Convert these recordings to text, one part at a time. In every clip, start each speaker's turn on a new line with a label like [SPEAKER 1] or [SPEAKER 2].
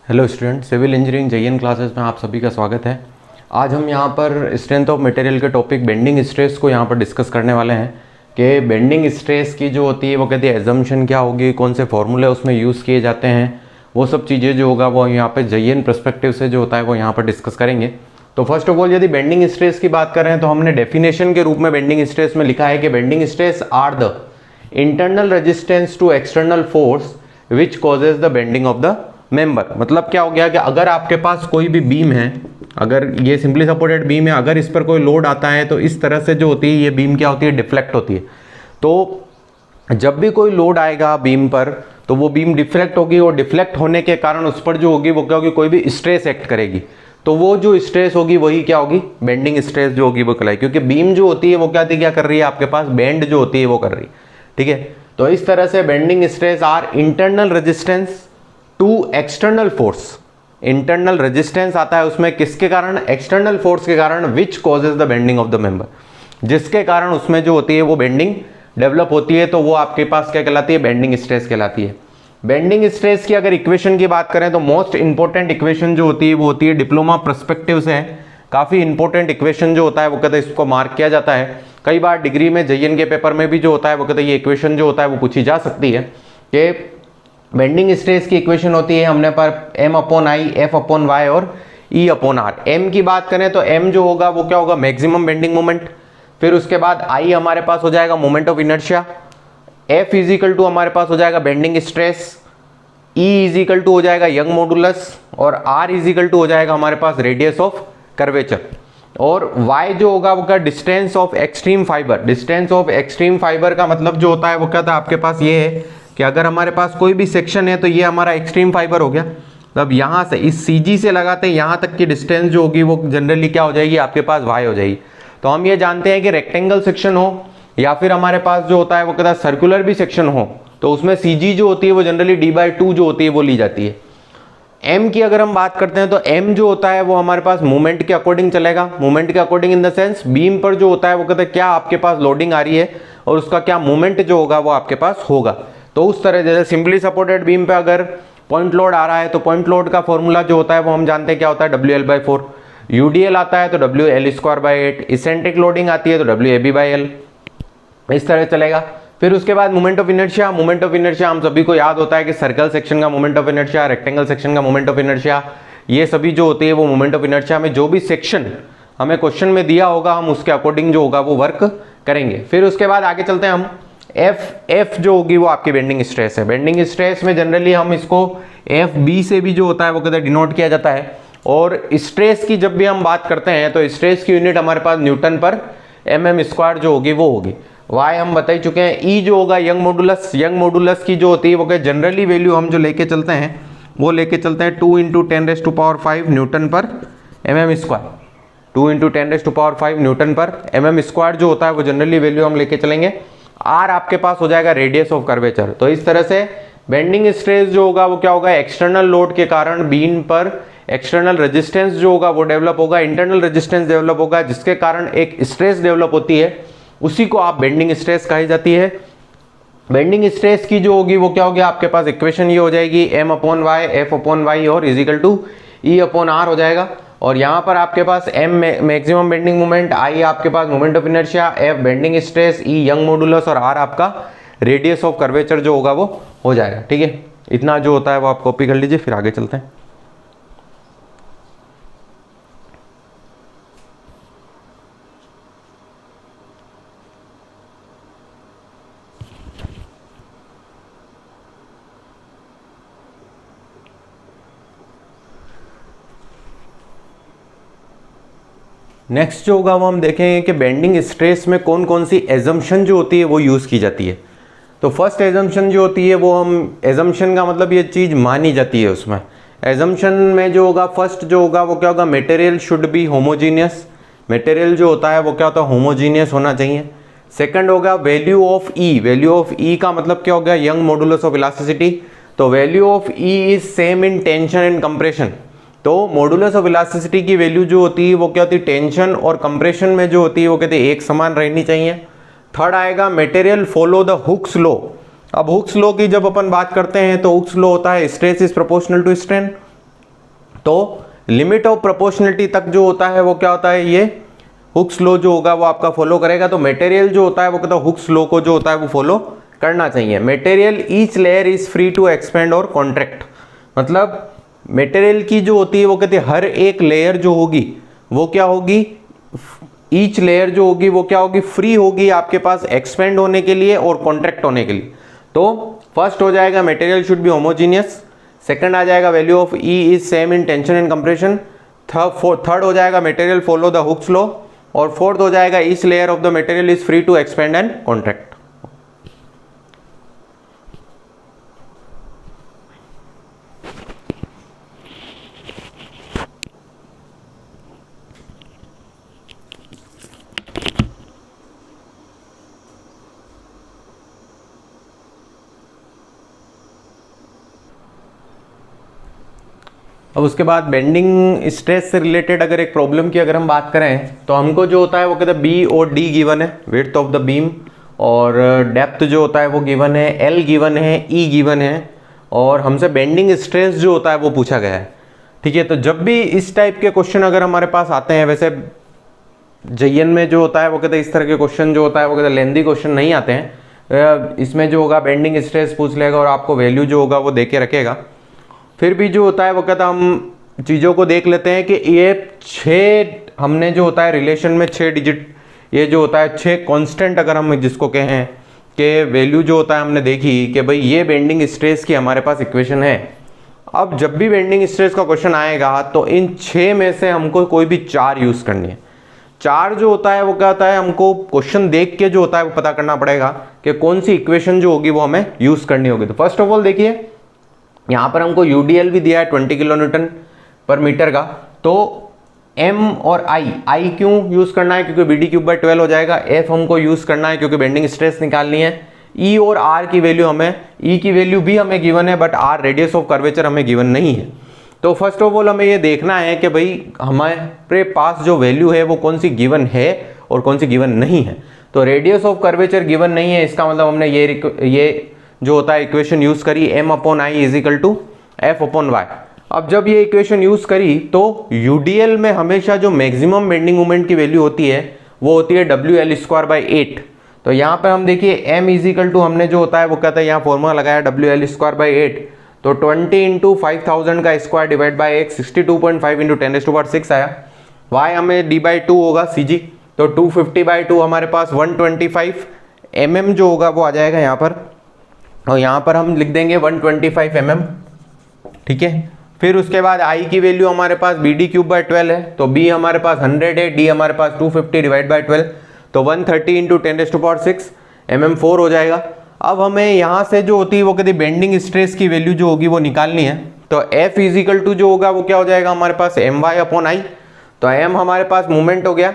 [SPEAKER 1] Hello student, civil engineering JEN classes में आप सभी का स्वागत है। आज हम यहाँ पर स्ट्रेंथ ऑफ मटेरियल के टॉपिक बेंडिंग स्ट्रेस को यहाँ पर डिस्कस करने वाले हैं कि बेंडिंग स्ट्रेस की जो होती है वो कहती है एजम्पशन क्या होगी, कौन से फॉर्मूले उसमें यूज़ किए जाते हैं, वो सब चीज़ें जो होगा वो यहाँ पे जेईएन पर्सपेक्टिव से जो होता है वो यहाँ पर डिस्कस करेंगे। तो फर्स्ट ऑफ ऑल यदि बेंडिंग स्ट्रेस की बात कर रहे हैं तो हमने डेफिनेशन के रूप में बेंडिंग स्ट्रेस में लिखा है कि bending stress are the internal resistance to external force which causes the bending of the member. मतलब क्या हो गया कि अगर आपके पास कोई भी बीम है, अगर ये सिंपली सपोर्टेड बीम है, अगर इस पर कोई लोड आता है तो इस तरह से जो होती है ये बीम क्या होती है, डिफ्लेक्ट होती है। तो जब भी कोई लोड आएगा बीम पर तो वो बीम डिफ्लेक्ट होगी और डिफ्लेक्ट होने के कारण उस पर जो होगी वो क्या होगी, कोई भी स्ट्रेस एक्ट करेगी। तो वो जो स्ट्रेस होगी वही क्या होगी, बेंडिंग स्ट्रेस जो होगी वो कहलाई, क्योंकि बीम जो होती है वो क्या कर रही है, आपके पास बेंड जो होती है वो कर रही है। ठीक है, तो इस तरह से bending stress are internal resistance to external force. Internal resistance आता है उसमें किसके कारण, एक्सटर्नल फोर्स के कारण, which causes the bending of the member, जिसके कारण उसमें जो होती है वो बेंडिंग डेवलप होती है। तो वो आपके पास क्या कहलाती है, बेंडिंग स्ट्रेस कहलाती है। बेंडिंग स्ट्रेस की अगर इक्वेशन की बात करें तो मोस्ट इंपॉर्टेंट इक्वेशन जो होती है वो होती है डिप्लोमा पर्सपेक्टिव से है, काफी इंपॉर्टेंट इक्वेशन जो होता है वो कहते हैं इसको मार्क किया जाता है। कई बार डिग्री में जेईएन के पेपर में भी जो होता है वो कहते हैं ये इक्वेशन जो होता है वो पूछी जा सकती है कि बेंडिंग स्ट्रेस की इक्वेशन होती है हमने पर m upon I, f upon Y और e अपॉन आर। m की बात करें तो m जो होगा वो क्या होगा, मैक्सिमम बेंडिंग मोमेंट। फिर उसके बाद i हमारे पास हो जाएगा moment of inertia, f is equal to हमारे पास हो जाएगा bending stress, e is equal to हो जाएगा यंग मॉडुलस और r इज इक्वल टू हो जाएगा हमारे पास रेडियस ऑफ कर्वेचर। और y जो होगा वो क्या, distance of extreme fibre. Distance of extreme fibre का मतलब जो होता है वो क्या था आपके पास ये है कि अगर हमारे पास कोई भी सेक्शन है तो ये हमारा एक्सट्रीम फाइबर हो गया। अब यहाँ से इस CG से लगाते हैं यहाँ तक की डिस्टेंस जो होगी वो जनरली क्या हो जाएगी, आपके पास y हो जाएगी। तो हम ये जानते हैं कि रेक्टेंगल सेक्शन हो या फिर हमारे पास जो होता है वो कहता है सर्कुलर भी सेक्शन हो तो उसमें CG जो होती है वो जनरली d/2 जो होती है वो ली जाती है। m की अगर हम बात करते हैं तो m जो होता है वो हमारे पास मूवमेंट के अकॉर्डिंग चलेगा। मूवमेंट के according in the sense beam पर जो होता है वो कहते हैं क्या आपके पास लोडिंग आ रही है और उसका क्या मूवमेंट जो होगा वो आपके पास होगा। तो उस तरह जैसे सिंपली सपोर्टेड बीम पे अगर पॉइंट लोड आ रहा है तो पॉइंट लोड का फॉर्मूला जो होता है वो हम जानते हैं क्या होता है, WL/4। UDL आता है तो WL²/8। इसेंट्रिक लोडिंग आती है तो WAB/L। इस तरह चलेगा। फिर उसके बाद moment of inertia. Moment of inertia हम सभी को याद होता है कि सर्कल सेक्शन का moment of inertia, rectangle section का मोमेंट ऑफ इनर्शिया, ये सभी जो होती है वो मोमेंट ऑफ इनर्शिया में जो भी सेक्शन हमें क्वेश्चन में दिया होगा हम उसके अकॉर्डिंग जो होगा वो वर्क करेंगे। फिर उसके बाद आगे चलते हैं हम, F जो होगी वो आपकी बेंडिंग स्ट्रेस है। बेंडिंग स्ट्रेस में जनरली हम इसको FB से भी जो होता है वो कहते हैं डिनोट किया जाता है। और स्ट्रेस की जब भी हम बात करते हैं तो स्ट्रेस की यूनिट हमारे पास न्यूटन पर mm² जो होगी वो होगी। Y हम बता ही चुके हैं। E जो होगा यंग मॉडुलस। यंग मॉडुलस की जो होती है वो क्या, जनरली वैल्यू हम जो लेके चलते हैं वो लेके चलते हैं 2 × 10⁵ न्यूटन पर mm²। 2 × 10⁵ न्यूटन पर mm² जो होता है वो जनरली वैल्यू हम लेके चलेंगे। R आपके पास हो जाएगा रेडियस ऑफ कर्वेचर। तो इस तरह से बेंडिंग स्ट्रेस जो होगा वो क्या होगा, एक्सटर्नल लोड के कारण बीम पर एक्सटर्नल रेजिस्टेंस जो होगा वो डेवलप होगा, इंटरनल रेजिस्टेंस डेवलप होगा, जिसके कारण एक स्ट्रेस डेवलप होती है, उसी को आप बेंडिंग स्ट्रेस कही जाती है। बेंडिंग स्ट्रेस की जो होगी वो क्या होगी, आपके पास इक्वेशन ये हो जाएगी m upon Y, f upon Y और is equal to e upon R हो जाएगा। और यहाँ पर आपके पास m maximum bending moment, i आपके पास moment of inertia, f bending stress, e Young modulus और r आपका रेडियस ऑफ कर्वेचर जो होगा वो हो जाएगा। ठीक है, इतना जो होता है वो आप कॉपी कर लीजिए, फिर आगे चलते हैं। नेक्स्ट जो होगा वो हम देखेंगे कि बेंडिंग स्ट्रेस में कौन कौन सी एजम्पशन जो होती है वो यूज़ की जाती है। तो फर्स्ट एजम्पशन जो होती है वो हम, एजम्पशन का मतलब ये चीज़ मानी जाती है उसमें। एजम्पशन में जो होगा फर्स्ट जो होगा वो क्या होगा, material should be homogeneous. Material जो होता है वो क्या होता है, होमोजीनियस होना चाहिए। सेकंड होगा value of E. Value of E का मतलब क्या हो गया, यंग मॉडुलस ऑफ इलास्टिसिटी। तो value of E is same in tension and compression. तो मॉडुलस ऑफ इलास्टिसिटी की वैल्यू जो होती है वो क्या होती है, टेंशन और कंप्रेशन में जो होती है वो कहते हैं एक समान रहनी चाहिए। थर्ड आएगा material follow the Hooke's law. अब हुक्स लॉ की जब अपन बात करते हैं तो हुक्स लॉ होता है stress is proportional to strain. तो लिमिट ऑफ प्रोपोर्शनलिटी तक जो होता है वो क्या होता है, ये हुक्स लॉ जो होगा वो आपका फॉलो करेगा। तो मटेरियल जो होता है वो कहता है हुक्स लॉ को जो होता है वो फॉलो करना चाहिए। Material each layer is free to expand और कॉन्ट्रैक्ट, मतलब मटेरियल की जो होती है वो कहते हैं हर एक लेयर जो होगी वो क्या होगी, ईच लेयर जो होगी वो क्या होगी, फ्री होगी आपके पास एक्सपेंड होने के लिए और कॉन्ट्रैक्ट होने के लिए। तो फर्स्ट हो जाएगा material should be homogeneous, second आ जाएगा value of E is same in tension and compression, third हो जाएगा material follow the Hooke's law, और फोर्थ हो जाएगा each layer of the material is free to expand and contract. अब उसके बाद बेंडिंग स्ट्रेस से रिलेटेड अगर एक प्रॉब्लम की अगर हम बात करें तो हमको जो होता है वो कहते हैं बी और डी गिवन है, विड्थ ऑफ द बीम, और डेप्थ जो होता है वो गिवन है, एल गिवन है, ई गिवन है, और हमसे बेंडिंग स्ट्रेस जो होता है वो पूछा गया है। ठीक है, तो जब भी इस टाइप के क्वेश्चन अगर हमारे पास आते हैं, वैसे JN में जो होता है वो कहते हैं इस तरह के क्वेश्चन जो होता है वो कहते हैं लेंदी क्वेश्चन नहीं आते हैं। इसमें जो होगा बेंडिंग स्ट्रेस पूछ लेगा और आपको वैल्यू जो होगा वो दे के रखेगा। फिर भी जो होता है वो कहता है हम चीज़ों को देख लेते हैं कि ये 6 हमने जो होता है रिलेशन में 6 डिजिट, ये जो होता है 6 कांस्टेंट अगर हम जिसको कहें कि वैल्यू जो होता है हमने देखी कि भाई ये बेंडिंग स्ट्रेस की हमारे पास इक्वेशन है। अब जब भी बेंडिंग स्ट्रेस का क्वेश्चन आएगा तो इन 6 में से हमको कोई भी 4 यूज़ करनी है। 4 जो होता है वो क्या होता है, हमको क्वेश्चन देख के जो होता है वो पता करना पड़ेगा कि कौन सी इक्वेशन जो होगी वो हमें यूज़ करनी होगी। तो फर्स्ट ऑफ ऑल देखिए यहाँ पर हमको UDL भी दिया है 20 किलो न्यूटन पर मीटर का। तो M और I क्यों यूज़ करना है, क्योंकि BD³/12 हो जाएगा। F हमको यूज़ करना है क्योंकि बेंडिंग स्ट्रेस निकालनी है। E और R की वैल्यू हमें, E की वैल्यू भी हमें गिवन है but R radius of curvature हमें गिवन नहीं है। तो फर्स्ट ऑफ ऑल हमें ये देखना है कि भाई हमारे पास जो वैल्यू है वो कौन सी गिवन है और कौन सी गिवन नहीं है। तो रेडियस ऑफ कर्वेचर गिवन नहीं है, इसका मतलब हमने ये जो होता है इक्वेशन यूज करी M/I is equal to F/Y। अब जब ये इक्वेशन यूज करी तो UDL में हमेशा जो मैक्सिमम बेंडिंग मोमेंट की वैल्यू होती है वो होती है WL²/8। तो यहाँ पर हम देखिए M इज इक्वल टू हमने जो होता है वो कहता है यहाँ फॉर्मूला लगाया WL²/8, तो 20 × 5000 का स्क्वायर डिवाइड बाई 8 62.5 × 10⁻6 आया। Y हमें D/2 होगा CG, तो 250/2 हमारे पास 125 mm जो होगा वो आ जाएगा यहाँ पर, और यहाँ पर हम लिख देंगे 125 mm। ठीक है, फिर उसके बाद I की वैल्यू हमारे पास BD³/12 है, तो B हमारे पास 100 है, D हमारे पास 250 डिवाइड बाई 12, तो 130 × 10⁻6 mm4 हो जाएगा। अब हमें यहाँ से जो होती है वो कहती बेंडिंग स्ट्रेस की वैल्यू जो होगी वो निकालनी है। तो F इज इक्वल टू जो होगा वो क्या हो जाएगा हमारे पास My/I। तो M हमारे पास मूवमेंट हो गया,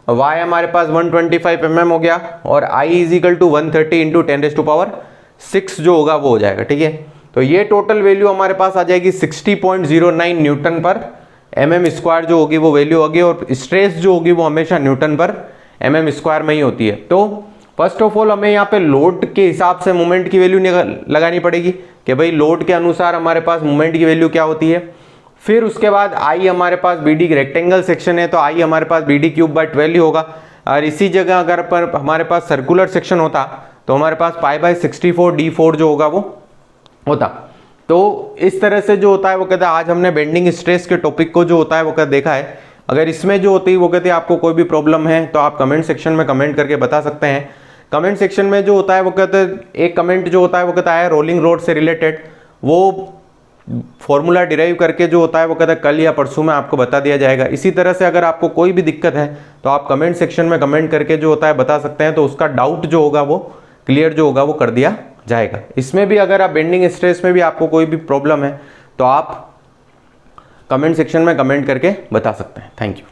[SPEAKER 1] Y हमारे पास 125 mm हो गया, और I इज इक्वल टू 130 × 10⁻6 जो होगा वो हो जाएगा। ठीक है, तो ये टोटल वैल्यू हमारे पास आ जाएगी 60.09 न्यूटन पर mm² जो होगी वो वैल्यू होगी, और स्ट्रेस जो होगी वो हमेशा न्यूटन पर mm² में ही होती है। तो फर्स्ट ऑफ ऑल हमें यहाँ पे लोड के हिसाब से मोमेंट की वैल्यू लगानी पड़ेगी कि भाई लोड के अनुसार हमारे पास मोमेंट की वैल्यू क्या होती है। फिर उसके बाद I हमारे पास BD रेक्टेंगल सेक्शन है तो I हमारे पास BD³/12 ही होगा, और इसी जगह अगर पर हमारे पास सर्कुलर सेक्शन होता तो हमारे पास π/64 D4 जो होगा वो होता। तो इस तरह से जो होता है वो कहता है आज हमने बेंडिंग स्ट्रेस के टॉपिक को जो होता है वो कहता देखा है। अगर इसमें जो होती है वो कहते हैं आपको कोई भी प्रॉब्लम है तो आप कमेंट सेक्शन में कमेंट करके बता सकते हैं। कमेंट सेक्शन में जो होता है वो कहते हैं एक कमेंट जो होता है वो कहता है रोलिंग रोड से रिलेटेड, वो फॉर्मूला डिराइव करके जो होता है वो कहता है कल या परसों में आपको बता दिया जाएगा। इसी तरह से अगर आपको कोई भी दिक्कत है तो आप कमेंट सेक्शन में कमेंट करके जो होता है बता सकते हैं, तो उसका डाउट जो होगा वो क्लियर जो होगा वो कर दिया जाएगा। इसमें भी अगर आप बेंडिंग स्ट्रेस में भी आपको कोई भी प्रॉब्लम है तो आप कमेंट सेक्शन में कमेंट करके बता सकते हैं। Thank you.